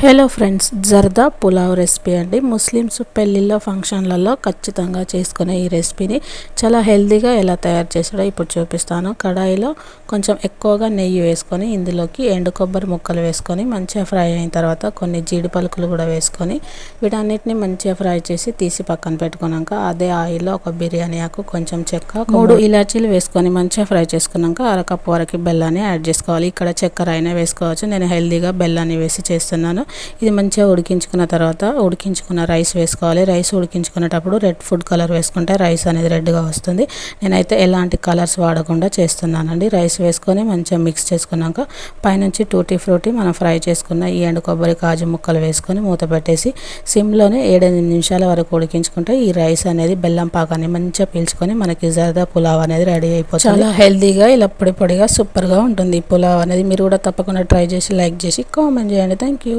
Hello friends, zarda pulao recipe అండి. Muslims పెళ్ళిళ్ళలో ఫంక్షన్లలో ఖచ్చితంగా చేసుకునే ఈ రెసిపీని చాలా హెల్తీగా ఎలా తయారు చేసాడో ఇప్పుడు చూపిస్తాను. కడాయిలో కొంచెం ఎక్కువగా నెయ్యి వేసుకొని ఇందులోకి ఎండు కొబ్బరి ముక్కలు వేసుకొని మంచిగా ఫ్రై అయిన తర్వాత కొన్ని జీడి పలుకులు కూడా వేసుకొని వీటన్నిటిని మంచిగా ఫ్రై చేసి తీసి పక్కన పెట్టుకున్నాక అదే ఆయిల్లో ఒక బిర్యానీ ఆకు, కొంచెం చెక్క, 3 ఇలాచీలు వేసుకొని మంచిగా ఫ్రై చేసుకున్నాక అరకప్పు వరకు బెల్లాన్ని యాడ్ చేసుకోవాలి. ఇక్కడ చక్కెర అయినా వేసుకోవచ్చు. నేను హెల్తీగా బెల్లాన్ని వేసి చేస్తున్నాను. ఇది మంచిగా ఉడికించుకున్న తర్వాత ఉడికించుకున్న రైస్ వేసుకోవాలి. రైస్ ఉడికించుకునేటప్పుడు రెడ్ ఫుడ్ కలర్ వేసుకుంటే రైస్ అనేది రెడ్గా వస్తుంది. నేనైతే ఎలాంటి కలర్స్ వాడకుండా చేస్తున్నానండి. రైస్ వేసుకొని మంచిగా మిక్స్ చేసుకున్నాక పైనుంచి టూటీ ఫ్రూటీ మనం ఫ్రై చేసుకున్న ఈ ఎండు కొబ్బరి, కాజు ముక్కలు వేసుకొని మూత పెట్టేసి సిమ్లోనే 7-8 నిమిషాల వరకు ఉడికించుకుంటే ఈ రైస్ అనేది బెల్లం పాకాన్ని మంచిగా పీల్చుకొని మనకి జర్దా పులావ్ అనేది రెడీ అయిపోతుంది. చాలా హెల్తీగా ఇలా పొడి పొడిగా సూపర్గా ఉంటుంది ఈ పులావ్ అనేది. మీరు కూడా తప్పకుండా ట్రై చేసి లైక్ చేసి కామెంట్ చేయండి. Thank you.